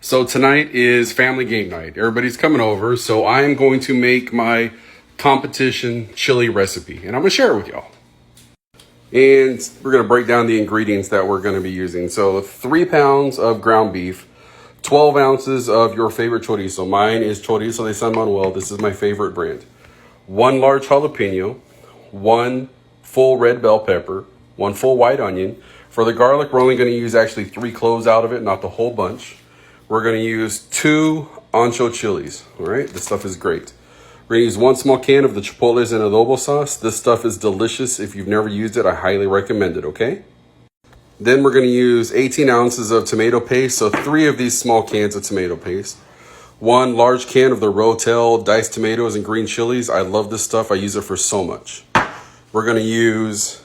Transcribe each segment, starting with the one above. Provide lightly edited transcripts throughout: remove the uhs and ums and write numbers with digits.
So tonight is family game night. Everybody's coming over, so I am going to make my competition chili recipe, and I'm gonna share it with y'all. And we're gonna break down the ingredients that we're gonna be using. So 3 pounds of ground beef, 12 ounces of your favorite chorizo. Mine is Chorizo de San Manuel. This is my favorite brand. 1 large jalapeno, 1 full red bell pepper, 1 full white onion. For the garlic, we're only gonna use actually 3 cloves out of it, not the whole bunch. We're gonna use 2 ancho chilies, all right? This stuff is great. We're gonna use 1 small can of the Chipotles and adobo sauce. This stuff is delicious. If you've never used it, I highly recommend it, okay? Then we're gonna use 18 ounces of tomato paste, so 3 of these small cans of tomato paste. 1 large can of the Rotel diced tomatoes and green chilies. I love this stuff, I use it for so much. We're gonna use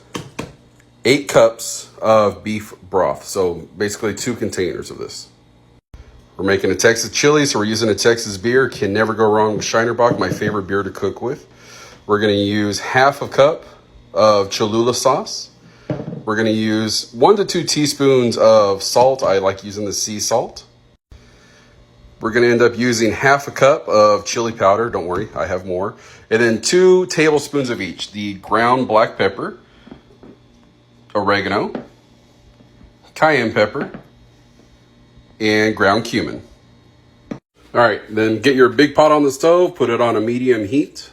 8 cups of beef broth, so basically 2 containers of this. We're making a Texas chili, so we're using a Texas beer. Can never go wrong with Shinerbach, my favorite beer to cook with. We're gonna use 1/2 cup of Cholula sauce. We're gonna use 1 to 2 teaspoons of salt. I like using the sea salt. We're gonna end up using 1/2 cup of chili powder. Don't worry, I have more. And then 2 tablespoons of each. The ground black pepper, oregano, cayenne pepper, and ground cumin. All right, then get your big pot on the stove, put it on a medium heat.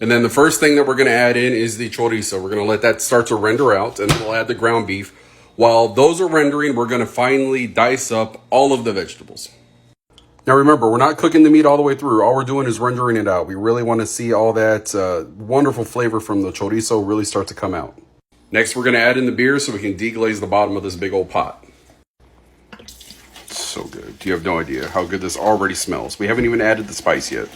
And then the first thing that we're gonna add in is the chorizo. We're gonna let that start to render out, and then we'll add the ground beef. While those are rendering, we're gonna finally dice up all of the vegetables. Now remember, we're not cooking the meat all the way through. All we're doing is rendering it out. We really wanna see all that wonderful flavor from the chorizo really start to come out. Next, we're gonna add in the beer so we can deglaze the bottom of this big old pot. So good. You have no idea how good this already smells. We haven't even added the spice yet.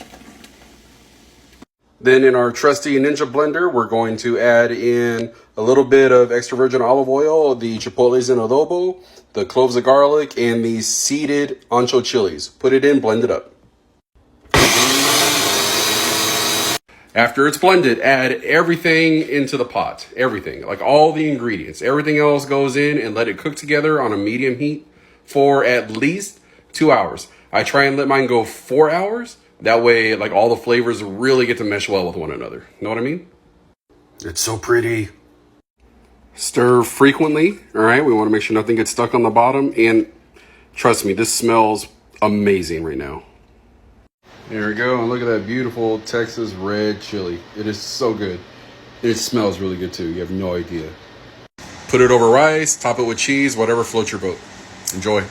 Then in our trusty Ninja blender, we're going to add in a little bit of extra virgin olive oil, the chipotles and adobo, the cloves of garlic, and the seeded ancho chilies. Put it in, blend it up. After it's blended, add everything into the pot. Everything, like all the ingredients. Everything else goes in and let it cook together on a medium heat for at least 2 hours. I try and let mine go 4 hours. That way, like all the flavors really get to mesh well with one another. Know what I mean? It's so pretty. Stir frequently, all right? We wanna make sure nothing gets stuck on the bottom. And trust me, this smells amazing right now. There we go, and look at that beautiful Texas red chili. It is so good. It smells really good too, you have no idea. Put it over rice, top it with cheese, whatever floats your boat. Enjoy.